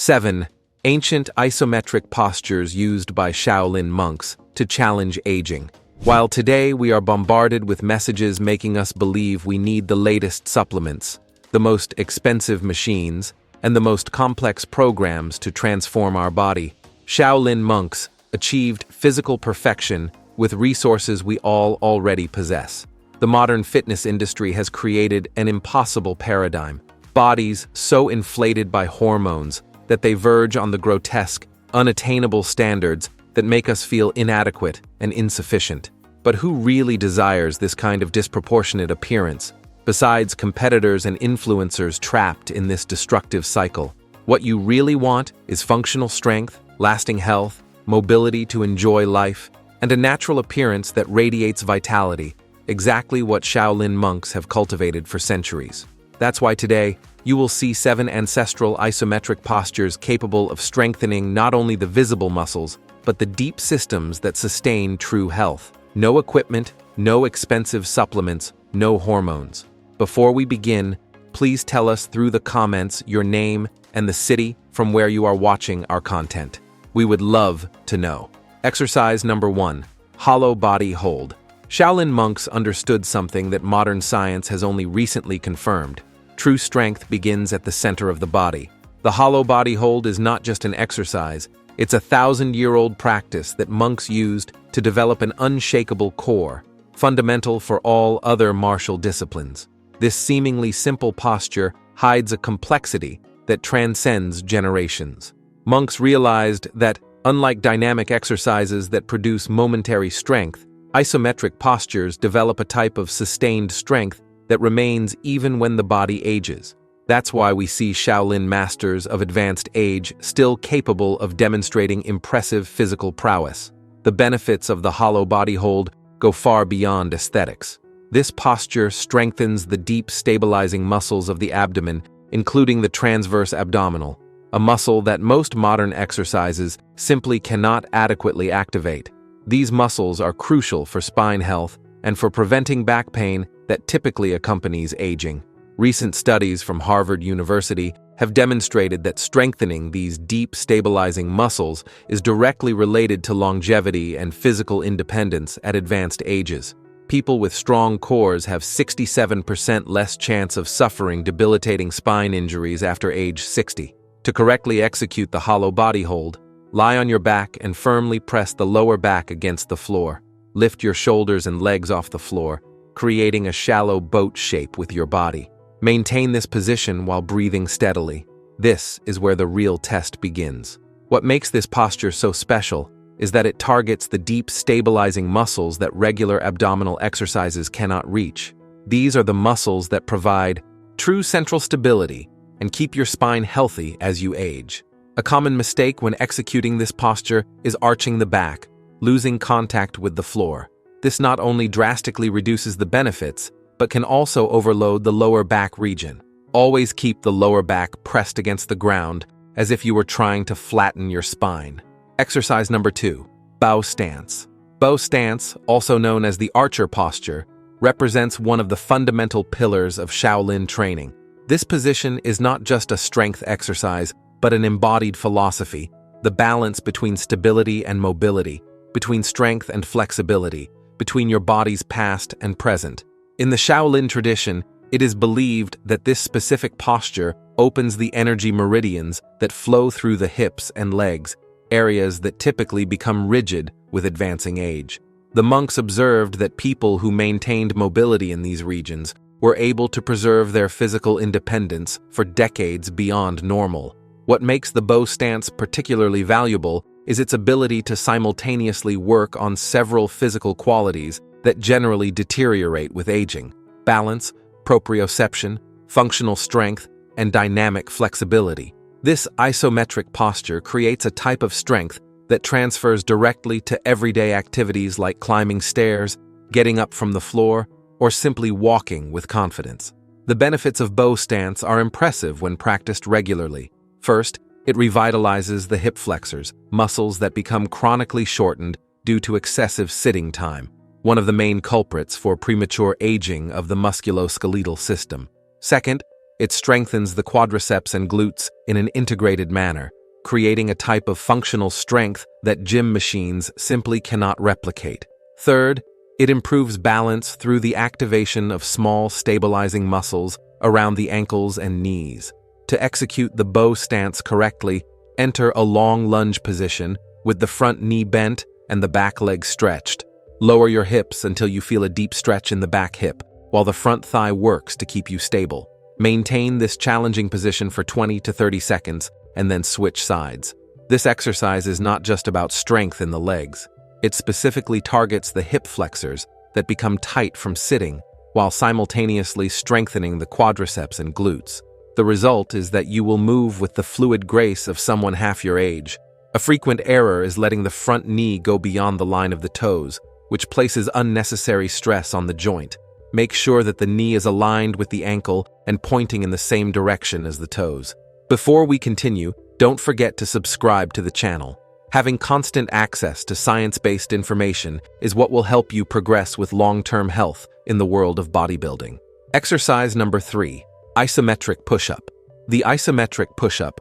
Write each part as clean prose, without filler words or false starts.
7. Ancient isometric postures used by Shaolin monks to challenge aging. While today we are bombarded with messages making us believe we need the latest supplements, the most expensive machines, and the most complex programs to transform our body, Shaolin monks achieved physical perfection with resources we all already possess. The modern fitness industry has created an impossible paradigm. Bodies so inflated by hormones that they verge on the grotesque, unattainable standards that make us feel inadequate and insufficient. But who really desires this kind of disproportionate appearance, besides competitors and influencers trapped in this destructive cycle? What you really want is functional strength, lasting health, mobility to enjoy life, and a natural appearance that radiates vitality, exactly what Shaolin monks have cultivated for centuries. That's why today, you will see 7 ancestral isometric postures capable of strengthening not only the visible muscles, but the deep systems that sustain true health. No equipment, no expensive supplements, no hormones. Before we begin, please tell us through the comments your name and the city from where you are watching our content. We would love to know. Exercise number 1. Hollow body hold. Shaolin monks understood something that modern science has only recently confirmed. True strength begins at the center of the body. The hollow body hold is not just an exercise, it's a 1,000-year-old practice that monks used to develop an unshakable core, fundamental for all other martial disciplines. This seemingly simple posture hides a complexity that transcends generations. Monks realized that, unlike dynamic exercises that produce momentary strength, isometric postures develop a type of sustained strength that remains even when the body ages. That's why we see Shaolin masters of advanced age still capable of demonstrating impressive physical prowess. The benefits of the hollow body hold go far beyond aesthetics. This posture strengthens the deep stabilizing muscles of the abdomen, including the transverse abdominal, a muscle that most modern exercises simply cannot adequately activate. These muscles are crucial for spine health and for preventing back pain that typically accompanies aging. Recent studies from Harvard University have demonstrated that strengthening these deep stabilizing muscles is directly related to longevity and physical independence at advanced ages. People with strong cores have 67% less chance of suffering debilitating spine injuries after age 60. To correctly execute the hollow body hold, lie on your back and firmly press the lower back against the floor. Lift your shoulders and legs off the floor, creating a shallow boat shape with your body. Maintain this position while breathing steadily. This is where the real test begins. What makes this posture so special is that it targets the deep stabilizing muscles that regular abdominal exercises cannot reach. These are the muscles that provide true central stability and keep your spine healthy as you age. A common mistake when executing this posture is arching the back, losing contact with the floor. This not only drastically reduces the benefits, but can also overload the lower back region. Always keep the lower back pressed against the ground as if you were trying to flatten your spine. Exercise number 2. Bow stance. Bow stance, also known as the archer posture, represents one of the fundamental pillars of Shaolin training. This position is not just a strength exercise, but an embodied philosophy, the balance between stability and mobility, between strength and flexibility, between your body's past and present. In the Shaolin tradition, it is believed that this specific posture opens the energy meridians that flow through the hips and legs, areas that typically become rigid with advancing age. The monks observed that people who maintained mobility in these regions were able to preserve their physical independence for decades beyond normal. What makes the bow stance particularly valuable is its ability to simultaneously work on several physical qualities that generally deteriorate with aging: balance, proprioception, functional strength, and dynamic flexibility. This isometric posture creates a type of strength that transfers directly to everyday activities like climbing stairs, getting up from the floor, or simply walking with confidence. The benefits of bow stance are impressive when practiced regularly. First, it revitalizes the hip flexors, muscles that become chronically shortened due to excessive sitting time, one of the main culprits for premature aging of the musculoskeletal system. Second, It strengthens the quadriceps and glutes in an integrated manner, creating a type of functional strength that gym machines simply cannot replicate. Third, it improves balance through the activation of small stabilizing muscles around the ankles and knees. To execute the bow stance correctly, enter a long lunge position with the front knee bent and the back leg stretched. Lower your hips until you feel a deep stretch in the back hip, while the front thigh works to keep you stable. Maintain this challenging position for 20 to 30 seconds and then switch sides. This exercise is not just about strength in the legs. It specifically targets the hip flexors that become tight from sitting, while simultaneously strengthening the quadriceps and glutes. The result is that you will move with the fluid grace of someone half your age. A frequent error is letting the front knee go beyond the line of the toes, which places unnecessary stress on the joint. Make sure that the knee is aligned with the ankle and pointing in the same direction as the toes. Before we continue, don't forget to subscribe to the channel. Having constant access to science-based information is what will help you progress with long-term health in the world of bodybuilding. Exercise number 3, isometric push-up. The isometric push-up,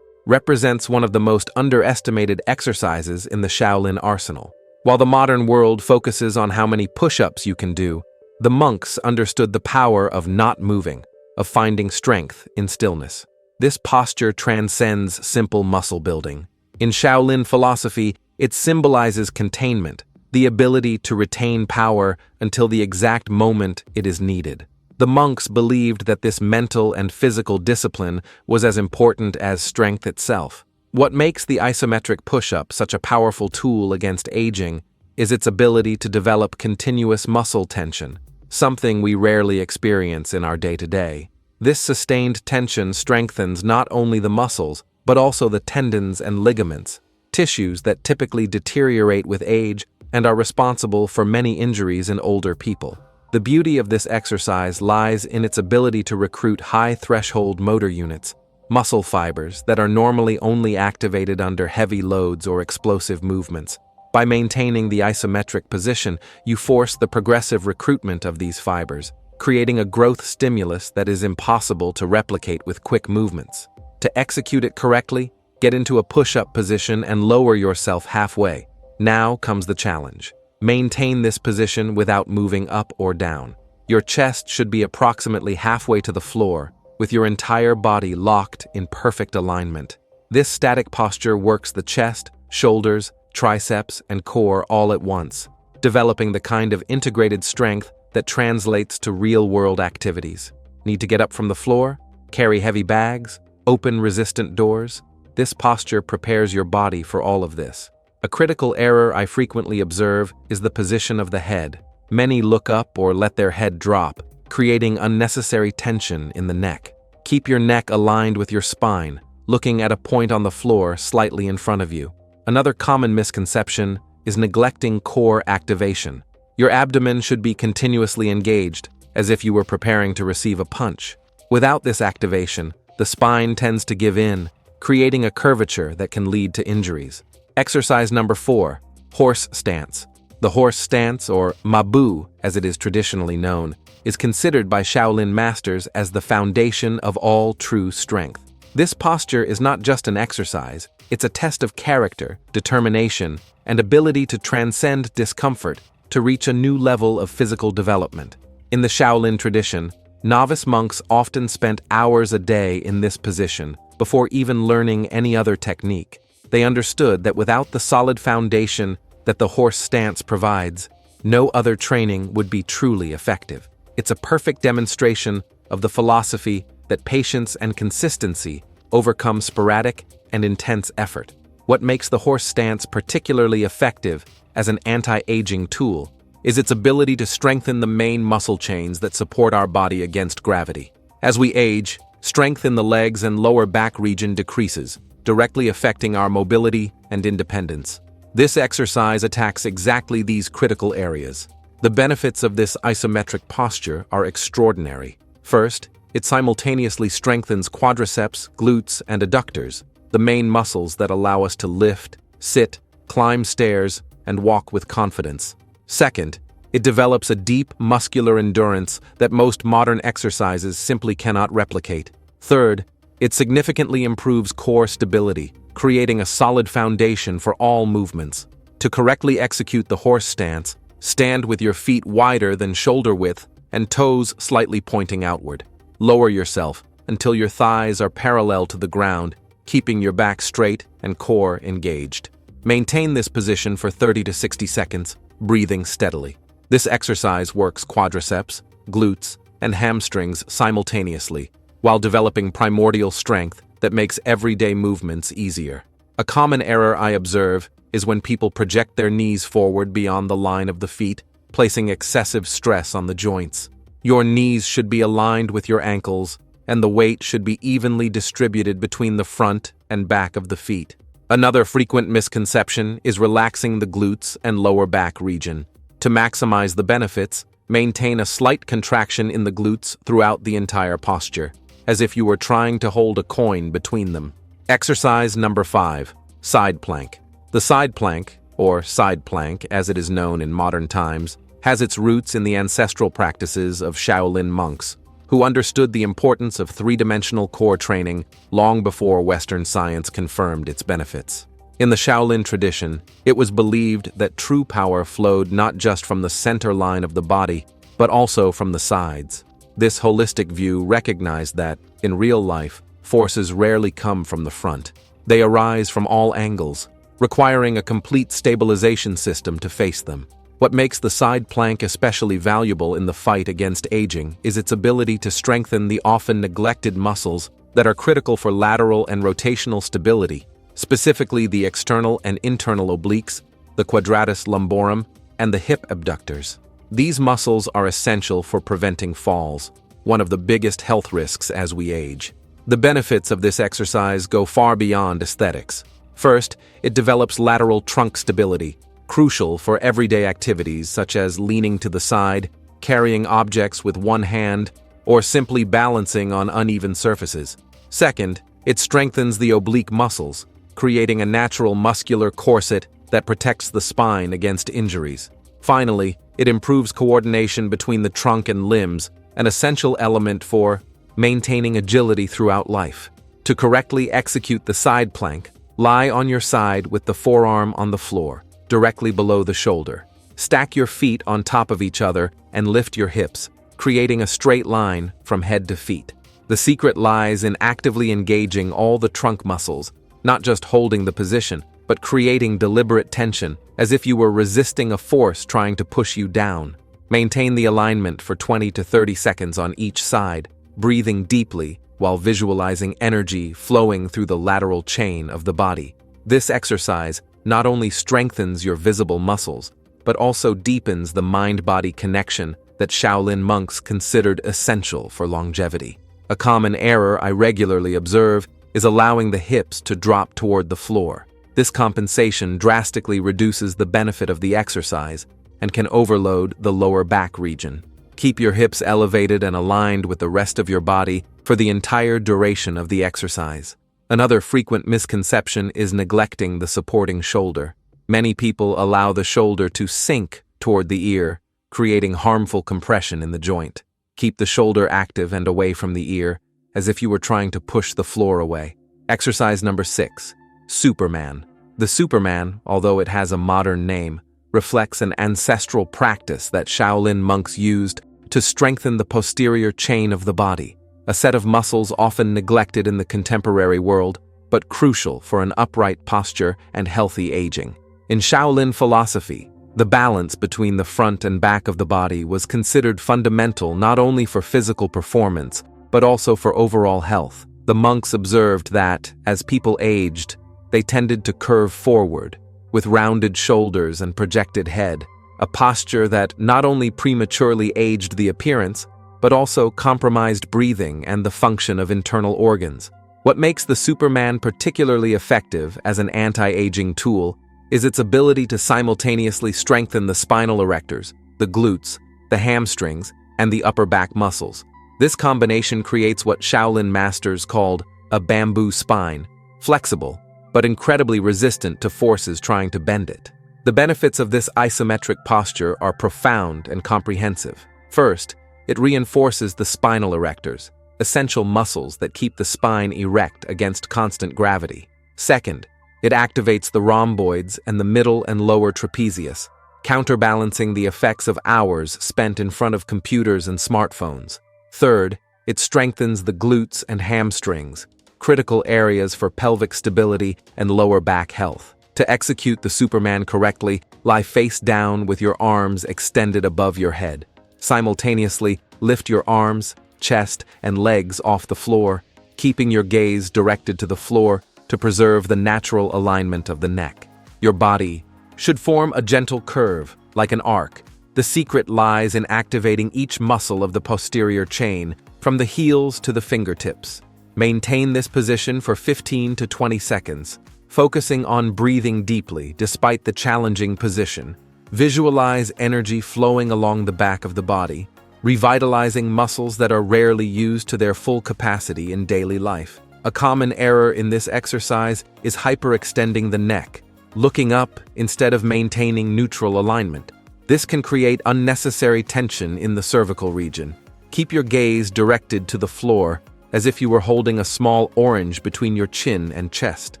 represents one of the most underestimated exercises in the Shaolin arsenal. While the modern world focuses on how many push-ups you can do, the monks understood the power of not moving, of finding strength in stillness. This posture transcends simple muscle building. In Shaolin philosophy, it symbolizes containment, the ability to retain power until the exact moment it is needed. The monks believed that this mental and physical discipline was as important as strength itself. What makes the isometric push-up such a powerful tool against aging is its ability to develop continuous muscle tension, something we rarely experience in our day-to-day. This sustained tension strengthens not only the muscles, but also the tendons and ligaments, tissues that typically deteriorate with age and are responsible for many injuries in older people. The beauty of this exercise lies in its ability to recruit high-threshold motor units, muscle fibers that are normally only activated under heavy loads or explosive movements. By maintaining the isometric position, you force the progressive recruitment of these fibers, creating a growth stimulus that is impossible to replicate with quick movements. To execute it correctly, get into a push-up position and lower yourself halfway. Now comes the challenge. Maintain this position without moving up or down. Your chest should be approximately halfway to the floor, with your entire body locked in perfect alignment. This static posture works the chest, shoulders, triceps, and core all at once, developing the kind of integrated strength that translates to real-world activities. Need to get up from the floor? Carry heavy bags? Open resistant doors? This posture prepares your body for all of this. A critical error I frequently observe is the position of the head. Many look up or let their head drop, creating unnecessary tension in the neck. Keep your neck aligned with your spine, looking at a point on the floor slightly in front of you. Another common misconception is neglecting core activation. Your abdomen should be continuously engaged, as if you were preparing to receive a punch. Without this activation, the spine tends to give in, creating a curvature that can lead to injuries. Exercise number 4, horse stance. The horse stance, or mabu as it is traditionally known, is considered by Shaolin masters as the foundation of all true strength. This posture is not just an exercise, it's a test of character, determination, and ability to transcend discomfort to reach a new level of physical development. In the Shaolin tradition, novice monks often spent hours a day in this position before even learning any other technique. They understood that without the solid foundation that the horse stance provides, no other training would be truly effective. It's a perfect demonstration of the philosophy that patience and consistency overcome sporadic and intense effort. What makes the horse stance particularly effective as an anti-aging tool is its ability to strengthen the main muscle chains that support our body against gravity. As we age, strength in the legs and lower back region decreases, directly affecting our mobility and independence. This exercise attacks exactly these critical areas. The benefits of this isometric posture are extraordinary. First, it simultaneously strengthens quadriceps, glutes, and adductors, the main muscles that allow us to lift, sit, climb stairs, and walk with confidence. Second, It develops a deep, muscular endurance that most modern exercises simply cannot replicate. Third, it significantly improves core stability, creating a solid foundation for all movements. To correctly execute the horse stance, stand with your feet wider than shoulder width and toes slightly pointing outward. Lower yourself until your thighs are parallel to the ground, keeping your back straight and core engaged. Maintain this position for 30 to 60 seconds, breathing steadily. This exercise works quadriceps, glutes, and hamstrings simultaneously, while developing primordial strength that makes everyday movements easier. A common error I observe is when people project their knees forward beyond the line of the feet, placing excessive stress on the joints. Your knees should be aligned with your ankles, and the weight should be evenly distributed between the front and back of the feet. Another frequent misconception is relaxing the glutes and lower back region. To maximize the benefits, maintain a slight contraction in the glutes throughout the entire posture, as if you were trying to hold a coin between them. Exercise number 5, side plank. The side plank, or side plank as it is known in modern times, has its roots in the ancestral practices of Shaolin monks, who understood the importance of three-dimensional core training long before Western science confirmed its benefits. In the Shaolin tradition, it was believed that true power flowed not just from the center line of the body, but also from the sides. This holistic view recognized that, in real life, forces rarely come from the front. They arise from all angles, requiring a complete stabilization system to face them. What makes the side plank especially valuable in the fight against aging is its ability to strengthen the often neglected muscles that are critical for lateral and rotational stability, specifically the external and internal obliques, the quadratus lumborum, and the hip abductors. These muscles are essential for preventing falls, one of the biggest health risks as we age. The benefits of this exercise go far beyond aesthetics. First, it develops lateral trunk stability, crucial for everyday activities such as leaning to the side, carrying objects with one hand, or simply balancing on uneven surfaces. Second, it strengthens the oblique muscles, creating a natural muscular corset that protects the spine against injuries. Finally, it improves coordination between the trunk and limbs, an essential element for maintaining agility throughout life. To correctly execute the side plank, lie on your side with the forearm on the floor, directly below the shoulder. Stack your feet on top of each other and lift your hips, creating a straight line from head to feet. The secret lies in actively engaging all the trunk muscles, not just holding the position, but creating deliberate tension, as if you were resisting a force trying to push you down. Maintain the alignment for 20 to 30 seconds on each side, breathing deeply while visualizing energy flowing through the lateral chain of the body. This exercise not only strengthens your visible muscles, but also deepens the mind-body connection that Shaolin monks considered essential for longevity. A common error I regularly observe is allowing the hips to drop toward the floor. This compensation drastically reduces the benefit of the exercise and can overload the lower back region. Keep your hips elevated and aligned with the rest of your body for the entire duration of the exercise. Another frequent misconception is neglecting the supporting shoulder. Many people allow the shoulder to sink toward the ear, creating harmful compression in the joint. Keep the shoulder active and away from the ear, as if you were trying to push the floor away. Exercise number 6, Superman. The Superman, although it has a modern name, reflects an ancestral practice that Shaolin monks used to strengthen the posterior chain of the body, a set of muscles often neglected in the contemporary world, but crucial for an upright posture and healthy aging. In Shaolin philosophy, the balance between the front and back of the body was considered fundamental not only for physical performance, but also for overall health. The monks observed that, as people aged, they tended to curve forward, with rounded shoulders and projected head, a posture that not only prematurely aged the appearance, but also compromised breathing and the function of internal organs. What makes the Superman particularly effective as an anti-aging tool is its ability to simultaneously strengthen the spinal erectors, the glutes, the hamstrings, and the upper back muscles. This combination creates what Shaolin masters called a bamboo spine, flexible, but incredibly resistant to forces trying to bend it. The benefits of this isometric posture are profound and comprehensive. First, it reinforces the spinal erectors, essential muscles that keep the spine erect against constant gravity. Second, it activates the rhomboids and the middle and lower trapezius, counterbalancing the effects of hours spent in front of computers and smartphones. Third, it strengthens the glutes and hamstrings, critical areas for pelvic stability and lower back health. To execute the Superman correctly, lie face down with your arms extended above your head. Simultaneously, lift your arms, chest, and legs off the floor, keeping your gaze directed to the floor to preserve the natural alignment of the neck. Your body should form a gentle curve, like an arc. The secret lies in activating each muscle of the posterior chain, from the heels to the fingertips. Maintain this position for 15 to 20 seconds, focusing on breathing deeply despite the challenging position. Visualize energy flowing along the back of the body, revitalizing muscles that are rarely used to their full capacity in daily life. A common error in this exercise is hyperextending the neck, looking up instead of maintaining neutral alignment. This can create unnecessary tension in the cervical region. Keep your gaze directed to the floor, as if you were holding a small orange between your chin and chest.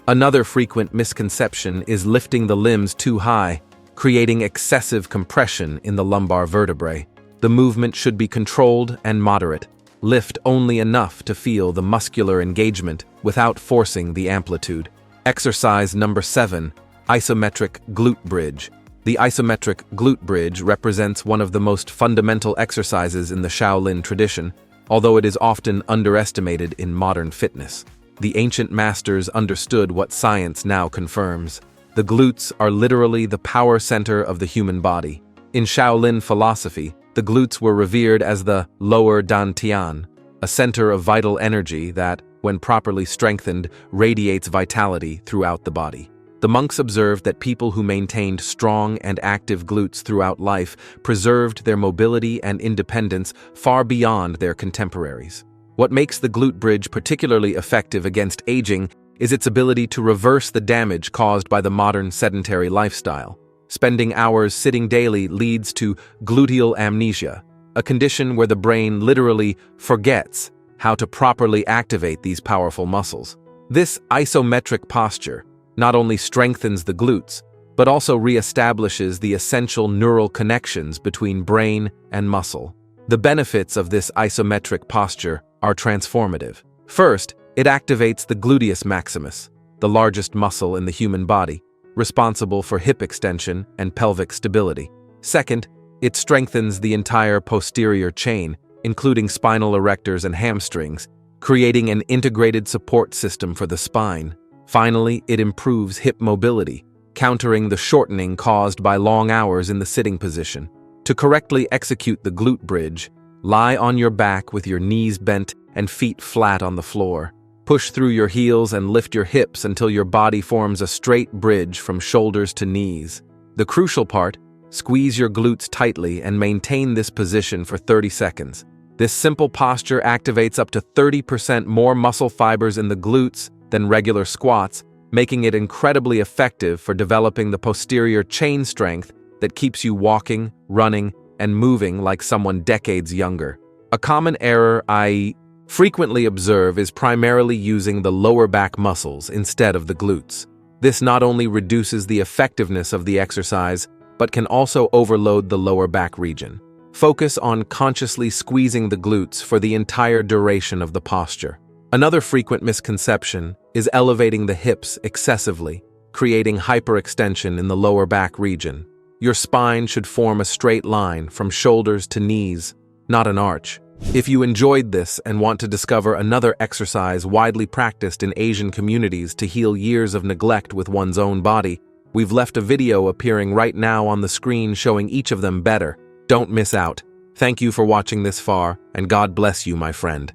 Another frequent misconception is lifting the limbs too high, creating excessive compression in the lumbar vertebrae. The movement should be controlled and moderate. Lift only enough to feel the muscular engagement without forcing the amplitude. Exercise number 7, Isometric Glute Bridge. The isometric glute bridge represents one of the most fundamental exercises in the Shaolin tradition, although it is often underestimated in modern fitness. The ancient masters understood what science now confirms. The glutes are literally the power center of the human body. In Shaolin philosophy, the glutes were revered as the lower dantian, a center of vital energy that, when properly strengthened, radiates vitality throughout the body. The monks observed that people who maintained strong and active glutes throughout life preserved their mobility and independence far beyond their contemporaries. What makes the glute bridge particularly effective against aging is its ability to reverse the damage caused by the modern sedentary lifestyle. Spending hours sitting daily leads to gluteal amnesia, a condition where the brain literally forgets how to properly activate these powerful muscles. This isometric posture not only strengthens the glutes, but also reestablishes the essential neural connections between brain and muscle. The benefits of this isometric posture are transformative. First, it activates the gluteus maximus, the largest muscle in the human body, responsible for hip extension and pelvic stability. Second, it strengthens the entire posterior chain, including spinal erectors and hamstrings, creating an integrated support system for the spine. Finally, it improves hip mobility, countering the shortening caused by long hours in the sitting position. To correctly execute the glute bridge, lie on your back with your knees bent and feet flat on the floor. Push through your heels and lift your hips until your body forms a straight bridge from shoulders to knees. The crucial part, squeeze your glutes tightly and maintain this position for 30 seconds. This simple posture activates up to 30% more muscle fibers in the glutes than regular squats, making it incredibly effective for developing the posterior chain strength that keeps you walking, running, and moving like someone decades younger. A common error I frequently observe is primarily using the lower back muscles instead of the glutes. This not only reduces the effectiveness of the exercise, but can also overload the lower back region. Focus on consciously squeezing the glutes for the entire duration of the posture. Another frequent misconception is elevating the hips excessively, creating hyperextension in the lower back region. Your spine should form a straight line from shoulders to knees, not an arch. If you enjoyed this and want to discover another exercise widely practiced in Asian communities to heal years of neglect with one's own body, we've left a video appearing right now on the screen showing each of them better. Don't miss out. Thank you for watching this far, and God bless you, my friend.